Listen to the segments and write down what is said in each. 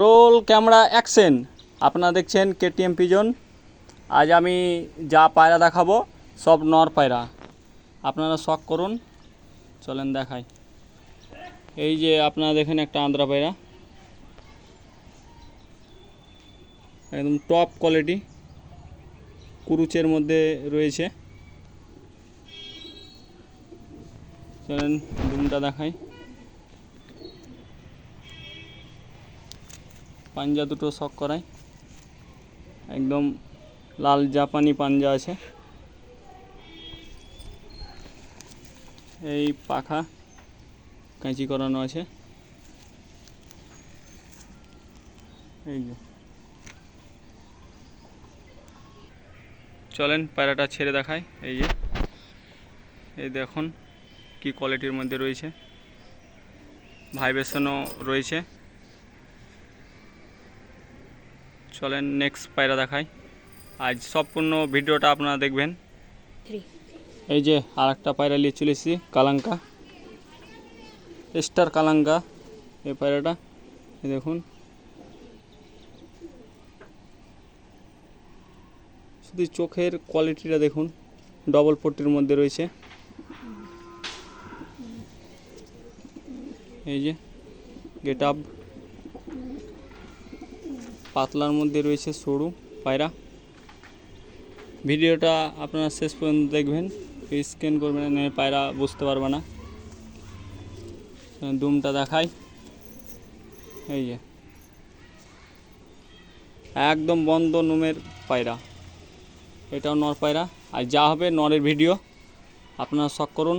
Roll camera action. আপনারা দেখছেন KTM pigeon. আজ আমি যা পায়রা দেখাবো সব নর পায়রা, আপনারা শখ করুন। চলেন দেখাই। এই যে আপনারা দেখেন একটা আন্দ্রা পায়রা, একদম টপ কোয়ালিটি, কুরুচের মধ্যে রয়েছে। চলেন দুমটা দেখাই। পাঞ্জা দুটো শখ করাই, একদম লাল জাপানি পাঞ্জা আছে। এই পাখা কাঁচি করানো আছে। এই যে চলেন পায়রাটা ছেড়ে দেখাই। এই যে এই দেখুন কি কোয়ালিটির মধ্যে রয়েছে, ভাইব্রেশনও রয়েছে। চলেন নেক্সট পায়রা দেখাই। আজ সম্পূর্ণ ভিডিওটা আপনারা দেখবেন। এই যে আর একটা পায়রা নিয়ে চলে এসেছি, কালাঙ্কা, স্টার কালাঙ্কা। এই পায়রাটা দেখুন, শুধু চোখের কোয়ালিটিটা দেখুন, ডবল পট্টির মধ্যে রয়েছে। এই যে গেট আপ, পাতলার মধ্যে রয়েছে, সরু পায়রা। ভিডিওটা আপনারা শেষ পর্যন্ত দেখবেন, স্ক্যান করবেন না পায়রা বুঝতে পারবে না। দুমটা দেখাই। এই যে একদম বন্ধ নুমের পায়রা, এটাও নর পায়রা। আর যা হবে নরের ভিডিও আপনারা শখ করুন।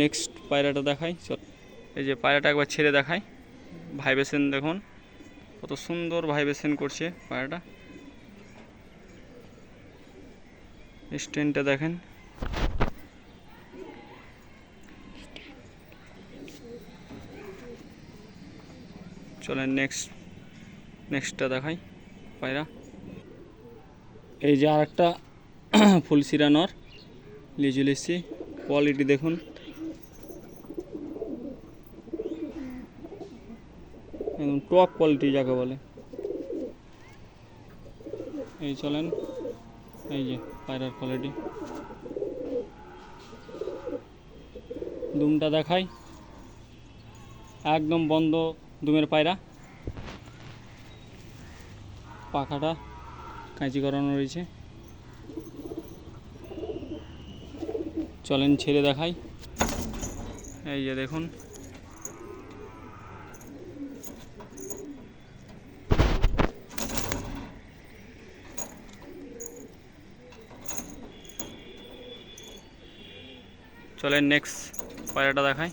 নেক্সট পায়রাটা দেখাই। এই যে পায়রাটা একবার ছেড়ে দেখাই, ভাইব্রেশন দেখুন কত সুন্দর ভাইব্রেশন করছে পায়রাটা। স্ট্যান্ডটা দেখেন। চলেন নেক্সটটা দেখাই পায়রা। এই যে আর একটা ফুলশিরা নর নিয়ে চলে এসেছি। কোয়ালিটি দেখুন, একদম টপ কোয়ালিটি যাকে বলে। এই চলেন, এই যে পায়রার কোয়ালিটি। দুমটা দেখাই, একদম বন্ধ দুমের পায়রা, পাখাটা কাঁচি করানো রয়েছে। চলেন ছেড়ে দেখাই। এই যে দেখুন, চলেন নেক্সট পায়রাটা দেখাই।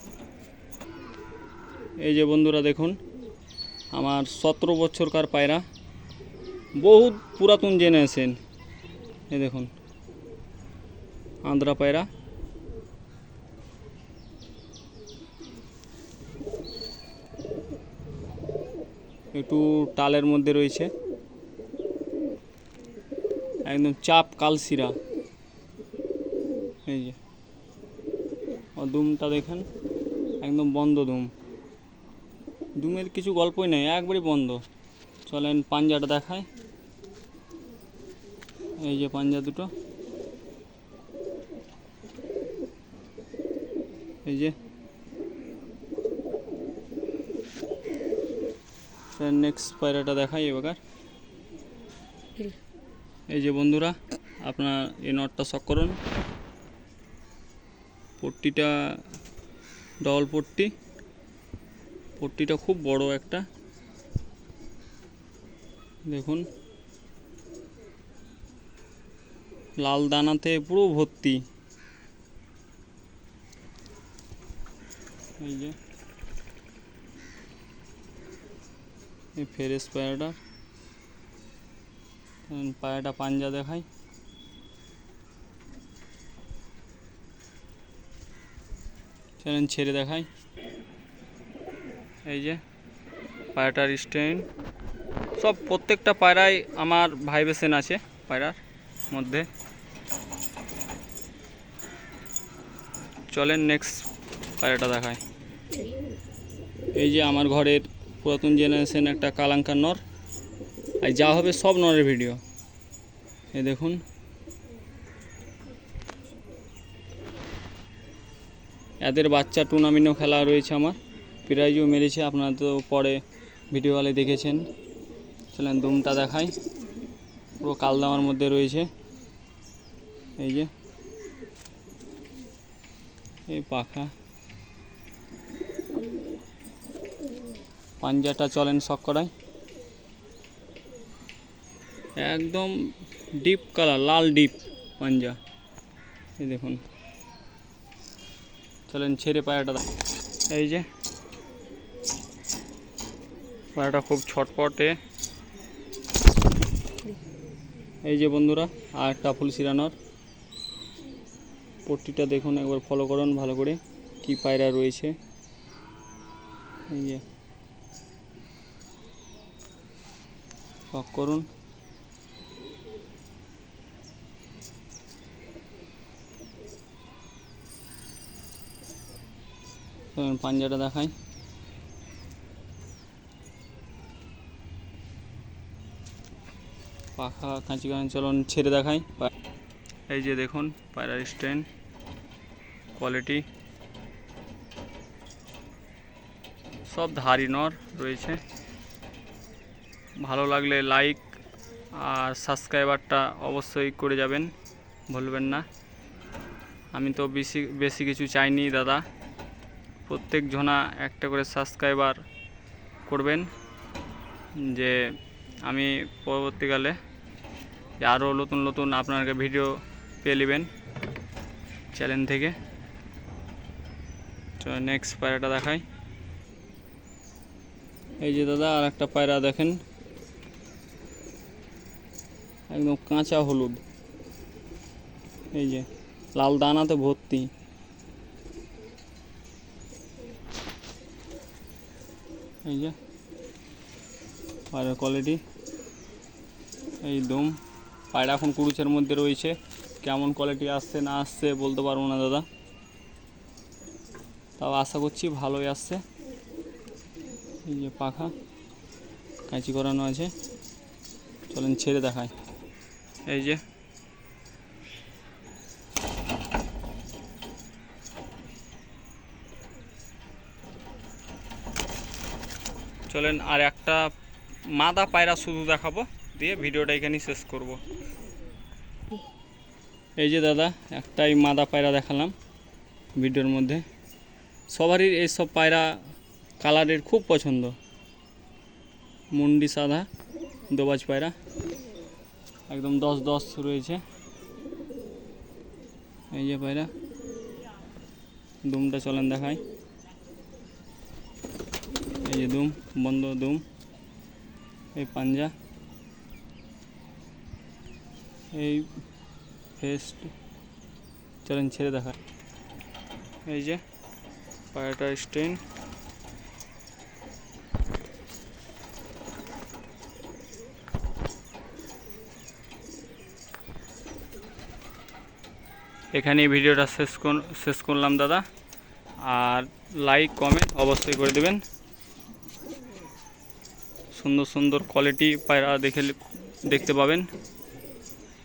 এই যে বন্ধুরা দেখুন, আমার 17 বছরকার পায়রা, বহুত পুরাতন জেনারেশন। এই দেখুন আন্দ্রা পায়রা, একটু টালের মধ্যে রয়েছে, একদম চাপ কালশিরা। এই যে দুমটা দেখেন, একদম বন্ধ দুম, দুমের কিছু গল্পই নেই, একবারই বন্ধ। চলেন পাঞ্জাটা দেখায়। এই যে পাঞ্জা দুটো, এই যে নেক্সট পায়রাটা দেখাই এবার। এই যে বন্ধুরা আপনার এই নটটা শখ করুন। পট্টিটা ডবল পট্টি, পট্টিটা খুব বড় একটা, দেখুন লাল দানাতে পুরো ভর্তি। এই যে এই ফেরেস পায়রাটা, পায়রাটা পাঞ্জা দেখাই। চলেন ছেড়ে দেখাই। এই যে পায়রাটার স্ট্যান্ড, সব প্রত্যেকটা পায়রায় আমার ভাইব্রেশন আছে পায়রার মধ্যে। চলেন নেক্সট পায়রাটা দেখাই। এই যে আমার ঘরের পুরাতন জেনারেশন একটা কালাঙ্কার নর, আর যা হবে সব নরের ভিডিও। এই দেখুন, এদের বাচ্চা টুর্নামেন্টও খেলা রয়েছে, আমার প্রাইজও মেরেছে, আপনারা তো পরে ভিডিও হলে দেখেছেন। চলেন দুমটা দেখাই, পুরো কালদামার মধ্যে রয়েছে। এই যে এই পাখা, পাঞ্জাটা চলেন শক করাই, একদম ডিপ কালার, লাল ডিপ পাঞ্জা। এই দেখুন, চলেন ছেড়ে পায়রাটা। এই যে পায়রাটা খুব ছটপটে। এই যে বন্ধুরা, আর একটা ফুল সিরানোর, পট্টিটা দেখুন একবার, ফলো করুন ভালো করে কি পায়রা রয়েছে। এই যে শক করুন। পাঞ্জাটা দেখাই, পাখা কাঁচি কাঁচি, চলুন ছেড়ে দেখাই। এই যে দেখুন পায়রার স্ট্যান্ড কোয়ালিটি, সব ধারি নর রয়েছে। ভালো লাগলে লাইক আর সাবস্ক্রাইবারটা অবশ্যই করে যাবেন, ভুলবেন না। আমি তো বেশি কিছু চাইনি দাদা, প্রত্যেক জনা একটা করে সাবস্ক্রাইবার করবেন, যে আমি পরবর্তীকালে আরও নতুন নতুন আপনাকে ভিডিও পেয়ে নেবেন চ্যানেল থেকে। তো নেক্সট পায়রাটা দেখাই। এই যে দাদা আর একটা পায়রা দেখেন, একদম কাঁচা হলুদ, এই যে লাল দানাতে ভর্তি। এই যে পায়রার কোয়ালিটি, এই দম। পায়রা এখন কুরুচের মধ্যে রয়েছে, কেমন কোয়ালিটি আসছে না আসছে বলতে পারবো না দাদা, তাও আশা করছি ভালোই আসছে। এই যে পাখা কাঁচি করানো আছে, চলেন ছেড়ে দেখায়। এই যে চলেন আর একটা মাদা পায়রা শুধু দেখাবো, দিয়ে ভিডিওটা এখানেই শেষ করব। এই যে দাদা একটাই মাদা পায়রা দেখালাম ভিডিওর মধ্যে, সবারই এইসব পায়রা কালারের খুব পছন্দ। মুন্ডি সাদা দোবাজ পায়রা, একদম 10-10 রয়েছে। এই যে পায়রা, দুমটা চলেন দেখাই। এই যে দুম, বন্ধ দুম, এই পাঞ্জা, এই ফেস্ট, চলেন ছেড়ে দেখায়। এই যে পায়রাটার স্টেন, এখানেই ভিডিওটা শেষ করলাম দাদা, আর লাইক কমেন্ট অবশ্যই করে দেবেন। সুন্দর সুন্দর কোয়ালিটি পায়রা দেখতে পাবেন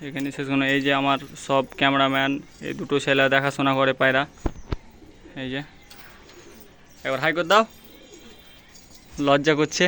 এখানে শেষ করুন। এই যে আমার সব ক্যামেরাম্যান, এই দুটো ছেলে দেখাশোনা করে পায়রা। এই যে একবার হাই করে দাও, লজ্জা করছে।